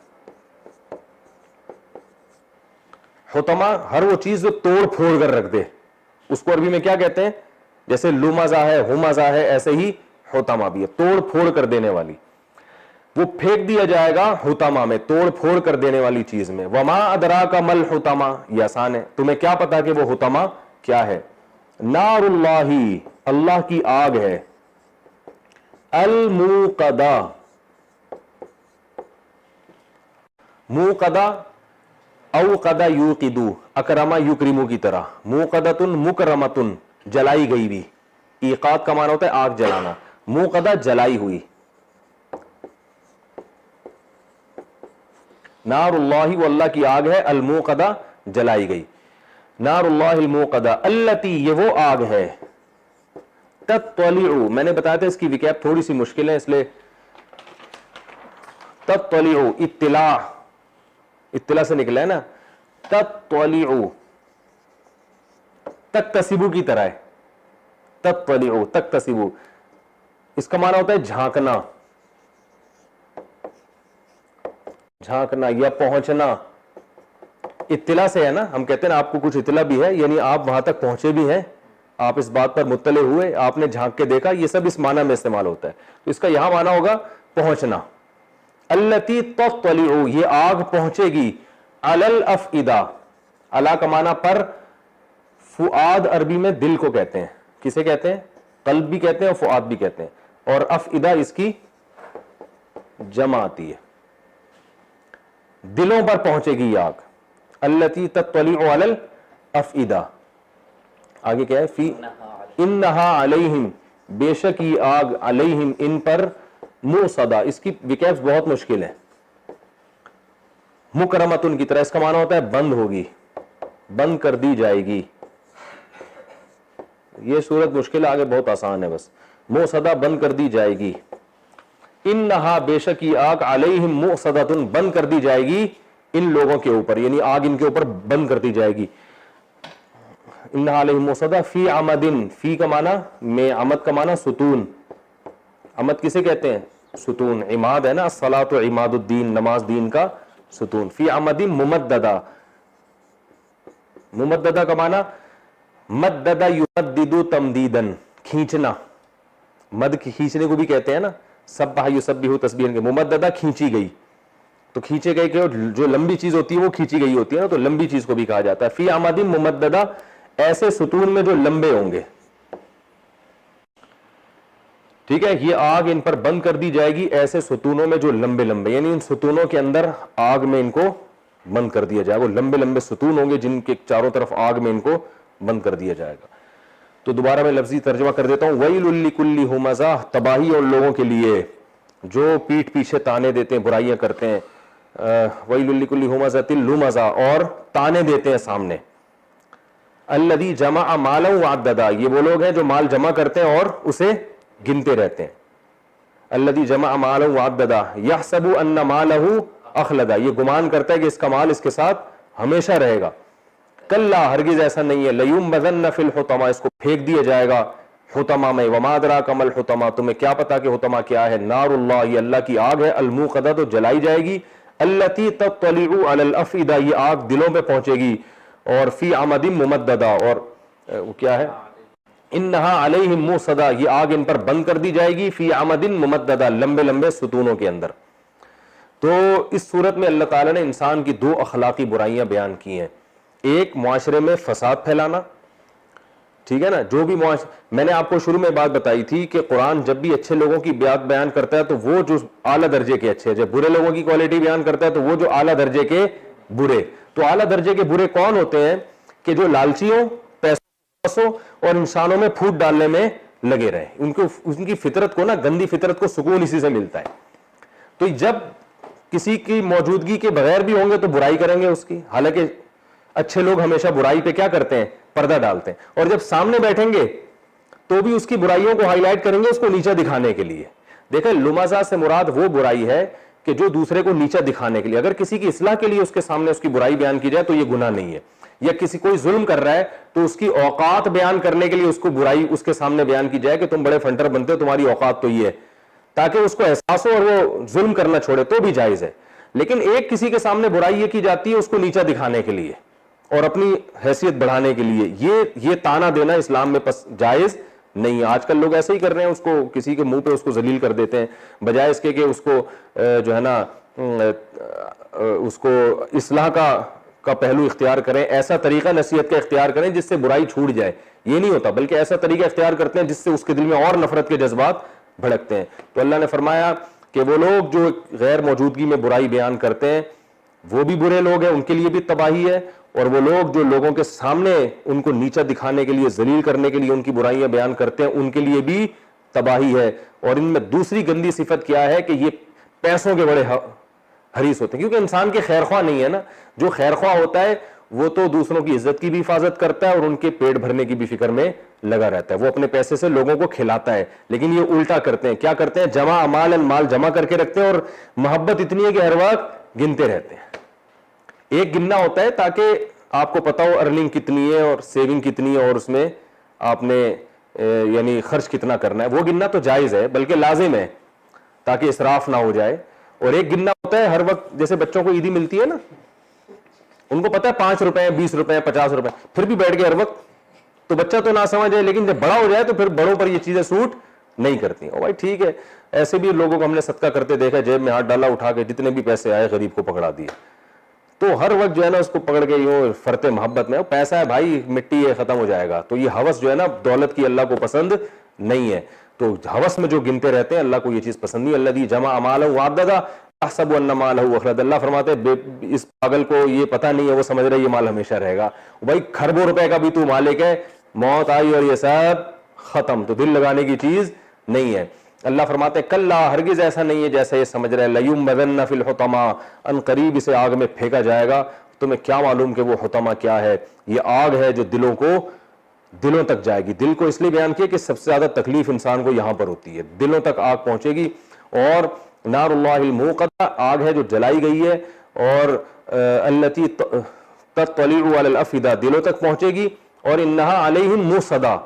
حطمہ ہر وہ چیز جو توڑ پھوڑ کر رکھ دے اس کو عربی میں کیا کہتے ہیں, جیسے لمزہ ہے ہمزہ ہے ایسے ہی حطمہ بھی ہے, توڑ پھوڑ کر دینے والی. وہ پھینک دیا جائے گا حطمہ میں, توڑ پھوڑ کر دینے والی چیز میں. وما ادراک مل حطمہ یہ آسان ہے, تمہیں کیا پتا کہ وہ حطمہ کیا ہے. نار اللہ اللہ کی آگ ہے. الموقدہ موقدہ اوقدہ یوقدو اکرما یکرمو کی طرح. موقدتن مکرمتن جلائی گئی بھی. ایقاد کا معنی ہوتا ہے آگ جلانا, موقدہ جلائی ہوئی. نار اللہ وہ اللہ کی آگ ہے, الموقدہ جلائی گئی. نار اللہ الموقدہ التی یہ وہ آگ ہے. تطلع میں نے بتایا تھا اس کی وکیپ تھوڑی سی مشکل ہے اس لیے. تطلع اطلاع سے نکلا ہے نا. تطلع تکتسبو کی طرح ہے. تطلع تکتسبو اس کا معنی ہوتا ہے جھانکنا, جھانکنا یا پہنچنا. اطلاع سے ہے نا, ہم کہتے ہیں نا آپ کو کچھ اطلاع بھی ہے یعنی آپ وہاں تک پہنچے بھی ہیں, آپ اس بات پر مطلع ہوئے, آپ نے جھانک کے دیکھا, یہ سب اس معنی میں استعمال ہوتا ہے. تو اس کا یہاں معنی ہوگا پہنچنا. التی تطلع یہ آگ پہنچے گی. علی الافئدہ علی کا معنی پر, فؤاد عربی میں دل کو کہتے ہیں. کسے کہتے ہیں, قلب بھی کہتے ہیں اور فؤاد بھی کہتے ہیں, اور افئدہ اس کی جمع آتی ہے. دلوں پر پہنچے گی یہ آگ. التی تطلع علی الافئدہ. آگے کیا ہے, فی انہا علیہم بے شک یہ آگ علیہم ان پر موصدہ. اس کی وکیپس بہت مشکل ہے. مکرمتن کی طرح اس کا معنی ہوتا ہے بند ہوگی, بند کر دی جائے گی. یہ صورت مشکل ہے, آگے بہت آسان ہے بس. موصدہ بند کر دی جائے گی. انہا بے شک یہ آگ علیہم موصدۃ بند کر دی جائے گی ان لوگوں کے اوپر, یعنی آگ ان کے اوپر بند کر دی جائے گی. انہا علیہم موصدہ فی عمدن، فی کا معنی میں، عمد کا معنی ستون، عمد کسے کہتے ہیں؟ ستون، عماد ہے نا، الصلاۃ عماد الدین، نماز دین کا ستون، فی عمد ممددہ، ممددہ کا معنی مددہ یمدد تمدیدن، کھینچنا، مد کھینچنے کو بھی کہتے ہیں نا، سبح یسبح تسبیحا، کہ ممددہ کھینچی گئی، تو کھینچے گئے کہ جو لمبی چیز ہوتی ہے وہ کھینچی گئی ہوتی ہے نا، تو لمبی چیز کو بھی کہا جاتا ہے فی عمد ممددہ، ایسے ستون میں جو لمبے ہوں گے، ٹھیک ہے، یہ آگ ان پر بند کر دی جائے گی ایسے ستونوں میں جو لمبے لمبے، یعنی ان ستونوں کے اندر آگ میں ان کو بند کر دیا جائے گا، وہ لمبے لمبے ستون ہوں گے جن کے چاروں طرف آگ میں ان کو بند کر دیا جائے گا۔ تو دوبارہ میں لفظی ترجمہ کر دیتا ہوں، ویل لکل ہمزہ، تباہی ان لوگوں کے لیے جو پیٹھ پیچھے تانے دیتے ہیں، برائیاں کرتے ہیں، ویل لکل ہمزۃ لمزہ، اور تانے دیتے ہیں سامنے، الذی جمع مالا وعددا، یہ وہ لوگ ہیں جو مال جمع کرتے ہیں اور اسے گنتے رہتے ہیں، الذی جمع مالا وعددا یحسب ان مالہ اخلدا، یہ گمان کرتا ہے کہ اس کا مال اس کے ساتھ ہمیشہ رہے گا، کلا ہرگز ایسا نہیں ہے، لیمبذن فی الحطمہ، اس کو پھینک دیا جائے گا حطمہ میں، وما ادراک ما الحطمہ، تمہیں کیا پتا کہ حطمہ کیا ہے، نار اللہ، یہ اللہ کی آگ ہے، الموقدہ، تو جلائی جائے گی، التی تطلع علی الافئدہ، یہ آگ دلوں پہ پہنچے گی، اور فی عمد ممددہ، اور وہ کیا ہے، انہا علیہم موصدہ، یہ آگ ان پر بند کر دی جائے گی، فی عمد ممددہ، لمبے لمبے ستونوں کے اندر۔ تو اس صورت میں اللہ تعالیٰ نے انسان کی دو اخلاقی برائیاں بیان کی ہیں، ایک معاشرے میں فساد پھیلانا، ٹھیک ہے نا، جو بھی میں نے آپ کو شروع میں بات بتائی تھی کہ قرآن جب بھی اچھے لوگوں کی بات بیان کرتا ہے تو وہ جو اعلیٰ درجے کے اچھے، جب برے لوگوں کی کوالٹی بیان کرتا ہے تو وہ جو اعلیٰ درجے کے برے، تو اعلیٰ درجے کے برے کون ہوتے ہیں؟ کہ جو لالچی ہوں، پیسوں اور انسانوں میں پھوٹ ڈالنے میں لگے رہے، ان کی فطرت کو نا، گندی فطرت کو سکون اسی سے ملتا ہے۔ تو جب کسی کی موجودگی کے بغیر بھی ہوں گے تو برائی کریں گے اس کی، حالانکہ اچھے لوگ ہمیشہ برائی پہ کیا کرتے ہیں؟ پردہ ڈالتے ہیں، اور جب سامنے بیٹھیں گے تو بھی اس کی برائیوں کو ہائی لائٹ کریں گے، اس کو نیچا دکھانے کے لیے۔ دیکھیں، لمزہ سے مراد وہ برائی ہے کہ جو دوسرے کو نیچا دکھانے کے لیے، اگر کسی کی اصلاح کے لیے اس کے سامنے اس کی برائی بیان کی جائے تو یہ گناہ نہیں ہے، یا کسی کوئی ظلم کر رہا ہے تو اس کی اوقات بیان کرنے کے لیے اس کو برائی اس کے سامنے بیان کی جائے کہ تم بڑے فنٹر بنتے ہو، تمہاری اوقات تو یہ ہے، تاکہ اس کو احساس ہو اور وہ ظلم کرنا چھوڑے، تو بھی جائز ہے۔ لیکن ایک کسی کے سامنے برائی یہ کی جاتی ہے اس کو نیچا دکھانے کے لیے اور اپنی حیثیت بڑھانے کے لیے، یہ تانا دینا اسلام میں جائز نہیں ہے۔ آج کل لوگ ایسے ہی کر رہے ہیں، اس کو کسی کے منہ پہ اس کو ذلیل کر دیتے ہیں، بجائے اس کے کہ اس کو جو ہے نا اس کو اصلاح کا پہلو اختیار کریں، ایسا طریقہ نصیحت کا اختیار کریں جس سے برائی چھوٹ جائے، یہ نہیں ہوتا، بلکہ ایسا طریقہ اختیار کرتے ہیں جس سے اس کے دل میں اور نفرت کے جذبات بھڑکتے ہیں۔ تو اللہ نے فرمایا کہ وہ لوگ جو غیر موجودگی میں برائی بیان کرتے ہیں وہ بھی برے لوگ ہیں، ان کے لیے بھی تباہی ہے، اور وہ لوگ جو لوگوں کے سامنے ان کو نیچا دکھانے کے لیے، ذلیل کرنے کے لیے ان کی برائیاں بیان کرتے ہیں، ان کے لیے بھی تباہی ہے۔ اور ان میں دوسری گندی صفت کیا ہے کہ یہ پیسوں کے بڑے حریص ہوتے ہیں، کیونکہ انسان کے خیر خواہ نہیں ہے نا، جو خیر خواہ ہوتا ہے وہ تو دوسروں کی عزت کی بھی حفاظت کرتا ہے اور ان کے پیٹ بھرنے کی بھی فکر میں لگا رہتا ہے، وہ اپنے پیسے سے لوگوں کو کھلاتا ہے۔ لیکن یہ الٹا کرتے ہیں، کیا کرتے ہیں؟ جمع امال، مال جمع کر کے رکھتے ہیں، اور محبت اتنی ہے کہ ہر وقت گنتے رہتے ہیں۔ ایک گننا ہوتا ہے تاکہ آپ کو پتا ہو ارننگ کتنی ہے اور سیونگ کتنی ہے اور اس میں آپ نے یعنی خرچ کتنا کرنا ہے، وہ گننا تو جائز ہے بلکہ لازم ہے تاکہ اسراف نہ ہو جائے۔ اور ایک گننا ہوتا ہے ہر وقت، جیسے بچوں کو عیدی ملتی ہے نا، ان کو پتا ہے 5 روپے 20 روپے 50 روپے، پھر بھی بیٹھ کے ہر وقت، تو بچہ تو نہ سمجھ ہے، لیکن جب بڑا ہو جائے تو پھر بڑوں پر یہ چیزیں سوٹ نہیں کرتی۔ او بھائی ٹھیک ہے، ایسے بھی لوگوں کو ہم نے صدقہ کرتے دیکھا، جیب میں ہاتھ ڈالا، اٹھا کے جتنے بھی پیسے آئے غریب کو پکڑا دیے، تو ہر وقت جو ہے نا اس کو پکڑ کے یوں فرتے محبت میں، پیسہ ہے بھائی مٹی ہے، ختم ہو جائے گا، تو یہ ہوس جو ہے نا دولت کی اللہ کو پسند نہیں ہے۔ تو ہوس میں جو گنتے رہتے ہیں اللہ کو یہ چیز پسند نہیں۔ الذی جمع مالا وعددا احسب ان مالہ اخلد، اللہ فرماتے ہیں اس پاگل کو یہ پتہ نہیں ہے، وہ سمجھ رہا ہے یہ مال ہمیشہ رہے گا۔ بھائی کھربوں روپے کا بھی تو مالک ہے، موت آئی اور یہ سب ختم، تو دل لگانے کی چیز نہیں ہے۔ اللہ فرماتے ہیں کلا، ہرگز ایسا نہیں ہے جیسا یہ سمجھ رہے، لیمبذن فی الحطمہ، ان قریب اسے آگ میں پھینکا جائے گا۔ تمہیں کیا معلوم کہ وہ حطمہ کیا ہے؟ یہ آگ ہے جو دلوں تک جائے گی۔ دل کو اس لیے بیان کیا کہ سب سے زیادہ تکلیف انسان کو یہاں پر ہوتی ہے، دلوں تک آگ پہنچے گی۔ اور نار اللہ الموقدہ، آگ ہے جو جلائی گئی ہے، اور التی تطلع علی الافئدہ، دلوں تک پہنچے گی، اور انہا علیہم موصدا،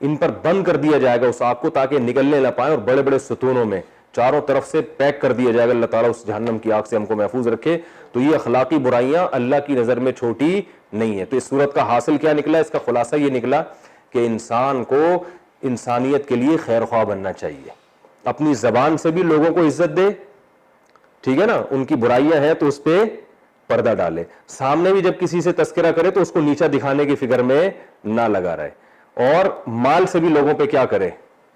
ان پر بند کر دیا جائے گا اس آگ کو تاکہ نکلنے نہ پائیں، اور بڑے بڑے ستونوں میں چاروں طرف سے پیک کر دیا جائے گا. اللہ تعالیٰ اس جہنم کی آگ سے ہم کو محفوظ رکھے. تو یہ اخلاقی برائیاں اللہ کی نظر میں چھوٹی نہیں ہے. تو اس صورت کا حاصل کیا نکلا؟ اس کا خلاصہ یہ نکلا کہ انسان کو انسانیت کے لیے خیر خواہ بننا چاہیے، اپنی زبان سے بھی لوگوں کو عزت دے، ٹھیک ہے نا، ان کی برائیاں ہیں تو اس پہ پردہ ڈالے، سامنے بھی جب کسی سے تذکرہ کرے تو اس کو نیچا دکھانے کی فکر میں نہ لگا رہے، اور مال سے بھی لوگوں پہ کیا کرے؟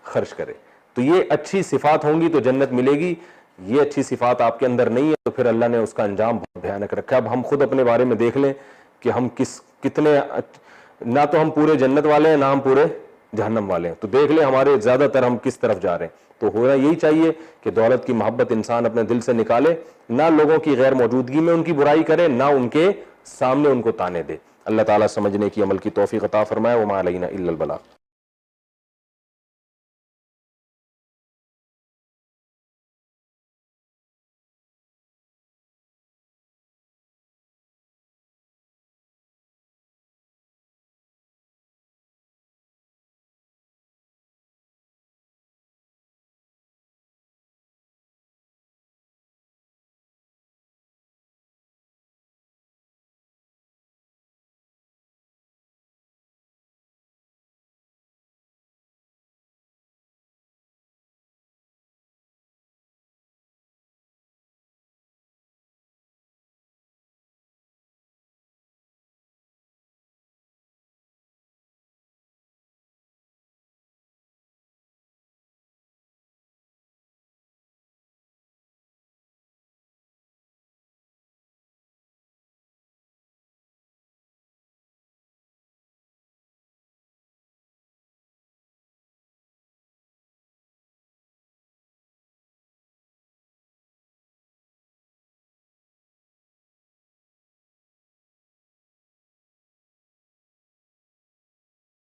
خرچ کرے. تو یہ اچھی صفات ہوں گی تو جنت ملے گی. یہ اچھی صفات آپ کے اندر نہیں ہے تو پھر اللہ نے اس کا انجام بہت بھیانک رکھا. اب ہم خود اپنے بارے میں دیکھ لیں کہ ہم کتنے، نہ تو ہم پورے جنت والے ہیں نہ ہم پورے جہنم والے ہیں. تو دیکھ لیں ہمارے زیادہ تر ہم کس طرف جا رہے ہیں. تو ہونا یہی چاہیے کہ دولت کی محبت انسان اپنے دل سے نکالے، نہ لوگوں کی غیر موجودگی میں ان کی برائی کرے، نہ ان کے سامنے ان کو تانے دے. اللہ تعالیٰ سمجھنے کی، عمل کی توفیق عطا فرمائے. وما علینا الا البلاغ.